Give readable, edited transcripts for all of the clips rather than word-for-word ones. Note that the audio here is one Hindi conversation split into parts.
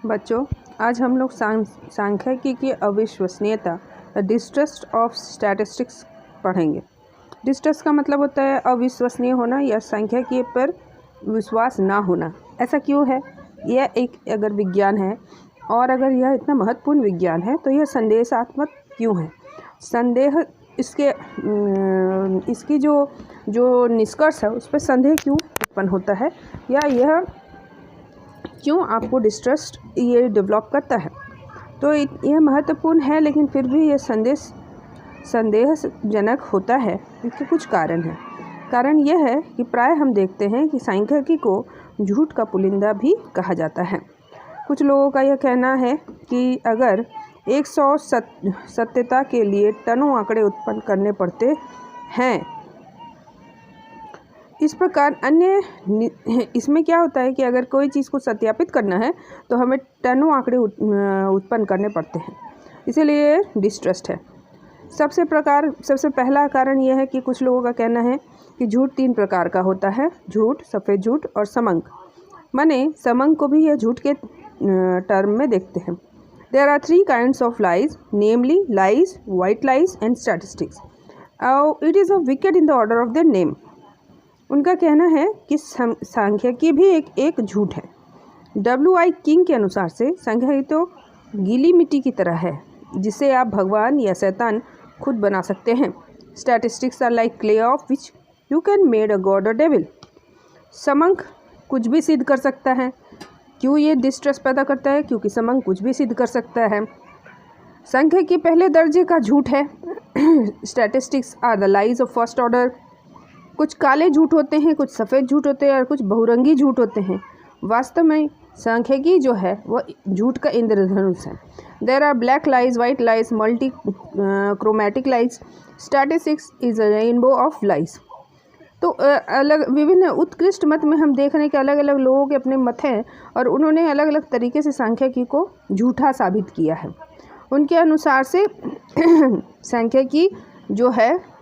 बच्चों, आज हम लोग सांख्यिकी की अविश्वसनीयता डिस्ट्रस्ट ऑफ स्टैटिस्टिक्स पढ़ेंगे। डिस्ट्रस्ट का मतलब होता है अविश्वसनीय होना या सांख्यिकी पर विश्वास ना होना। ऐसा क्यों है? यह एक अगर विज्ञान है और अगर यह इतना महत्वपूर्ण विज्ञान है तो यह संदेशात्मक क्यों है? संदेह इसकी जो निष्कर्ष है उस पर संदेह क्यों उत्पन्न होता है या यह क्यों आपको डिस्ट्रस्ट ये डेवलप करता है? तो यह महत्वपूर्ण है, लेकिन फिर भी ये संदेहजनक होता है। इसके कुछ कारण हैं। कारण यह है कि प्राय हम देखते हैं कि सांख्यिकी को झूठ का पुलिंदा भी कहा जाता है। कुछ लोगों का यह कहना है कि अगर 100 सत्यता के लिए टनों आंकड़े उत्पन्न करने पड़ते हैं। इस प्रकार इसमें क्या होता है कि अगर कोई चीज़ को सत्यापित करना है तो हमें टनों आंकड़े उत्पन्न करने पड़ते हैं, इसीलिए डिस्ट्रस्ट है। सबसे पहला कारण यह है कि कुछ लोगों का कहना है कि झूठ 3 प्रकार का होता है: झूठ, सफ़ेद झूठ और समंक। माने समंक को भी यह झूठ के टर्म में देखते हैं। There are 3 kinds of lies, namely lies, white lies and statistics. It is a wicket in the order of their name. उनका कहना है कि सांख्यिकी भी एक झूठ है। W.I. किंग के अनुसार से सांख्यिकी तो गीली मिट्टी की तरह है जिसे आप भगवान या शैतान खुद बना सकते हैं। Statistics are like clay of which you can made a god a devil. समंक कुछ भी सिद्ध कर सकता है। क्यों ये डिस्ट्रस्ट पैदा करता है? क्योंकि समंक कुछ भी सिद्ध कर सकता है। सांख्यिकी पहले दर्जे का झूठ है। Statistics are the lies of first order. कुछ काले झूठ होते हैं, कुछ सफ़ेद झूठ होते हैं और कुछ बहुरंगी झूठ होते हैं। वास्तव में सांख्यिकी जो है वह झूठ का इंद्रधनुष है। There are black lies, white lies, multi chromatic lies. Statistics is a rainbow of lies. तो अलग विभिन्न उत्कृष्ट मत में हम देख रहे हैं कि अलग अलग लोगों के अपने मत हैं और उन्होंने अलग अलग तरीके से सांख्यिकी को झूठा साबित किया है। उनके अनुसार से सांख्यिकी जो है,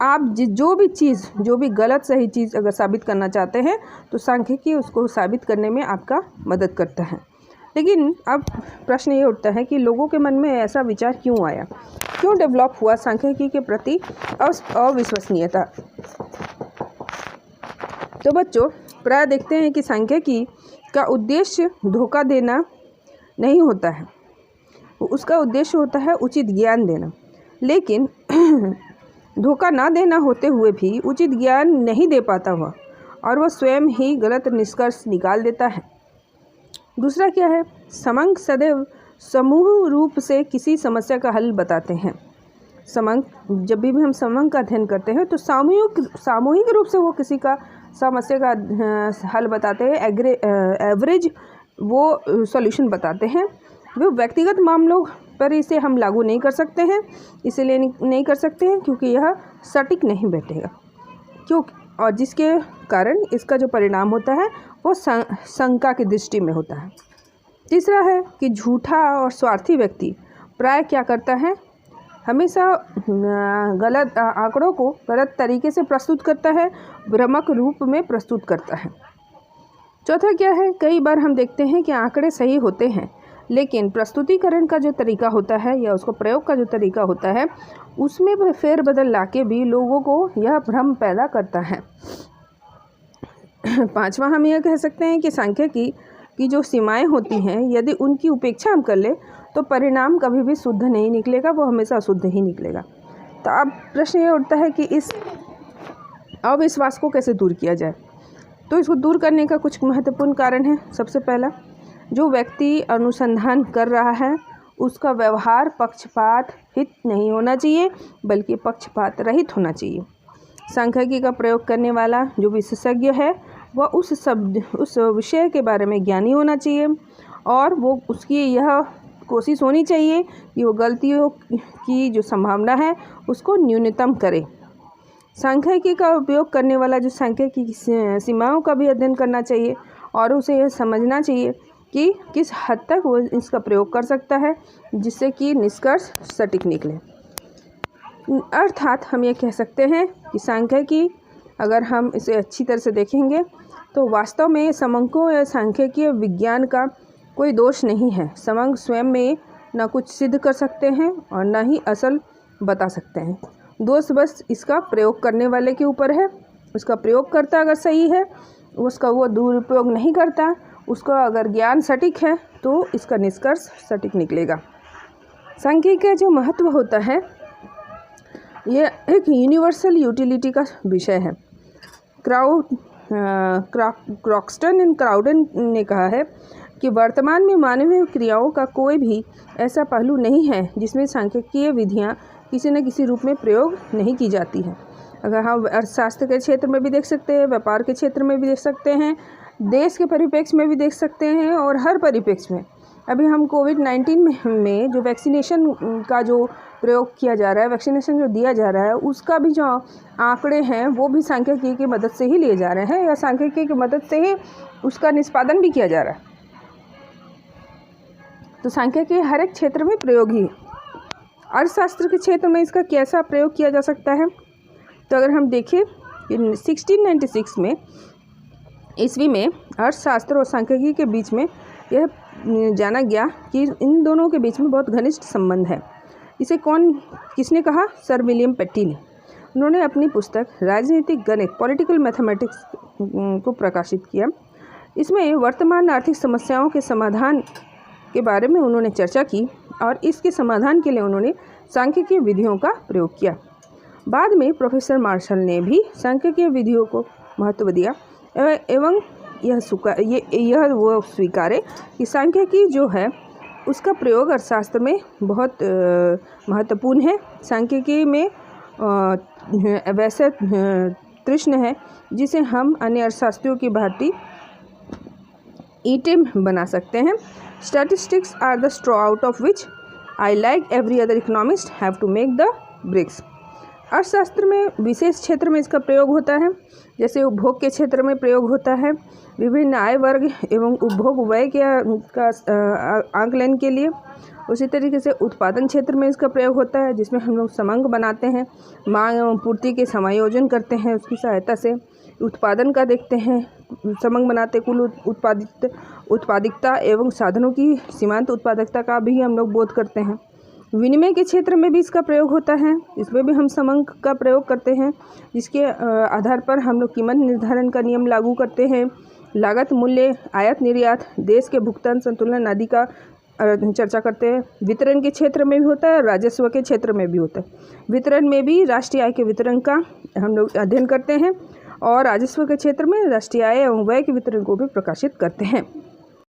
आप जो भी गलत सही चीज़ अगर साबित करना चाहते हैं तो सांख्यिकी उसको साबित करने में आपका मदद करता है। लेकिन अब प्रश्न ये उठता है कि लोगों के मन में ऐसा विचार क्यों आया, क्यों डेवलप हुआ सांख्यिकी के प्रति अविश्वसनीयता? तो बच्चों, प्राय देखते हैं कि सांख्यिकी का उद्देश्य धोखा देना नहीं होता है, उसका उद्देश्य होता है उचित ज्ञान देना। लेकिन धोखा ना देना होते हुए भी उचित ज्ञान नहीं दे पाता हुआ और वह स्वयं ही गलत निष्कर्ष निकाल देता है। दूसरा क्या है? समंक सदैव समूह रूप से किसी समस्या का हल बताते हैं। जब भी हम समंक का अध्ययन करते हैं तो सामूहिक रूप से वो किसी का समस्या का हल बताते हैं, एवरेज वो सॉल्यूशन बताते हैं। वो व्यक्तिगत मामलों पर इसे हम लागू नहीं कर सकते हैं, इसीलिए नहीं कर सकते हैं क्योंकि यह सटीक नहीं बैठेगा, और जिसके कारण इसका जो परिणाम होता है वो शंका की दृष्टि में होता है। तीसरा है कि झूठा और स्वार्थी व्यक्ति प्राय क्या करता है, हमेशा गलत आंकड़ों को गलत तरीके से प्रस्तुत करता है, भ्रामक रूप में प्रस्तुत करता है। चौथा क्या है? कई बार हम देखते हैं कि आंकड़े सही होते हैं लेकिन प्रस्तुतिकरण का जो तरीका होता है या उसको प्रयोग का जो तरीका होता है उसमें फेरबदल लाके भी लोगों को यह भ्रम पैदा करता है। पांचवा हम यह कह सकते हैं कि सांख्यिकी की जो सीमाएं होती हैं, यदि उनकी उपेक्षा हम कर ले तो परिणाम कभी भी शुद्ध नहीं निकलेगा, वो हमेशा अशुद्ध ही निकलेगा। तो अब प्रश्न ये उठता है कि इस अविश्वास को कैसे दूर किया जाए? तो इसको दूर करने का कुछ महत्वपूर्ण कारण है। सबसे पहला, जो व्यक्ति अनुसंधान कर रहा है उसका व्यवहार पक्षपात हित नहीं होना चाहिए बल्कि पक्षपात रहित होना चाहिए। सांख्यिकी का प्रयोग करने वाला जो विशेषज्ञ है वह उस विषय के बारे में ज्ञानी होना चाहिए और वो उसकी यह कोशिश होनी चाहिए कि वो गलतियों की जो संभावना है उसको न्यूनतम करे। सांख्यिकी का उपयोग करने वाला जो सांख्यिकी की सीमाओं का भी अध्ययन करना चाहिए और उसे यह समझना चाहिए कि किस हद तक वो इसका प्रयोग कर सकता है जिससे कि निष्कर्ष सटीक निकले। अर्थात हम ये कह सकते हैं कि सांख्यिकी अगर हम इसे अच्छी तरह से देखेंगे तो वास्तव में समंकों या सांख्यिकीय विज्ञान का कोई दोष नहीं है। समंक स्वयं में न कुछ सिद्ध कर सकते हैं और न ही असल बता सकते हैं। दोष बस इसका प्रयोग करने वाले के ऊपर है। उसका प्रयोगकर्ता अगर सही है, उसका वो दुरुपयोग नहीं करता, उसका अगर ज्ञान सटीक है तो इसका निष्कर्ष सटीक निकलेगा। सांख्यिकी का जो महत्व होता है ये एक यूनिवर्सल यूटिलिटी का विषय है। क्रॉक्स्टन एंड क्राउडन ने कहा है कि वर्तमान में मानवीय क्रियाओं का कोई भी ऐसा पहलू नहीं है जिसमें सांख्यिकीय विधियां किसी न किसी रूप में प्रयोग नहीं की जाती है। अगर हम अर्थशास्त्र के क्षेत्र में भी देख सकते हैं, व्यापार के क्षेत्र में भी देख सकते हैं, देश के परिप्रेक्ष्य में भी देख सकते हैं और हर परिप्रेक्ष्य में। अभी हम कोविड-19 में जो वैक्सीनेशन का जो प्रयोग किया जा रहा है, वैक्सीनेशन जो दिया जा रहा है, उसका भी जो आंकड़े हैं वो भी सांख्यिकी की मदद से ही लिए जा रहे हैं या सांख्यिकी की मदद से ही उसका निष्पादन भी किया जा रहा है। तो सांख्यिकी हर एक क्षेत्र में प्रयोगी है। अर्थशास्त्र के क्षेत्र में इसका कैसा प्रयोग किया जा सकता है, तो अगर हम देखें 1696 में ईस्वी में अर्थशास्त्र और सांख्यिकी के बीच में यह जाना गया कि इन दोनों के बीच में बहुत घनिष्ठ संबंध है। इसे किसने कहा? सर विलियम पेटी ने। उन्होंने अपनी पुस्तक राजनीतिक गणित पॉलिटिकल मैथमेटिक्स को प्रकाशित किया। इसमें वर्तमान आर्थिक समस्याओं के समाधान के बारे में उन्होंने चर्चा की और इसके समाधान के लिए उन्होंने सांख्यिकीय विधियों का प्रयोग किया। बाद में प्रोफेसर मार्शल ने भी सांख्यिकीय विधियों को महत्व दिया एवं यह वो स्वीकारे कि सांख्यिकी जो है उसका प्रयोग अर्थशास्त्र में बहुत महत्वपूर्ण है। सांख्यिकी में वैसे तृष्ण है जिसे हम अन्य अर्थशास्त्रियों की भांति ईंटें बना सकते हैं। Statistics are the straw out of which I like every other economist have to make the bricks. अर्थशास्त्र में विशेष क्षेत्र में इसका प्रयोग होता है, जैसे उपभोग के क्षेत्र में प्रयोग होता है, विभिन्न आय वर्ग एवं उपभोग व्यय का आंकलन के लिए। उसी तरीके से उत्पादन क्षेत्र में इसका प्रयोग होता है, जिसमें हम लोग समंक बनाते हैं, मांग एवं पूर्ति के समायोजन करते हैं, उसकी सहायता से उत्पादन का देखते हैं, समंक बनाते कुल उत्पादिकता एवं साधनों की सीमांत उत्पादकता का भी हम लोग बोध करते हैं। विनिमय के क्षेत्र में भी इसका प्रयोग होता है, इसमें भी हम समंक का प्रयोग करते हैं, जिसके आधार पर हम लोग कीमत निर्धारण का नियम लागू करते हैं, लागत मूल्य, आयात निर्यात, देश के भुगतान संतुलन आदि का चर्चा करते हैं। वितरण के क्षेत्र में भी होता है, राजस्व के क्षेत्र में भी होता है। वितरण में भी राष्ट्रीय आय के वितरण का हम लोग अध्ययन करते हैं और राजस्व के क्षेत्र में राष्ट्रीय आय एवं व्यय के वितरण को भी प्रकाशित करते हैं।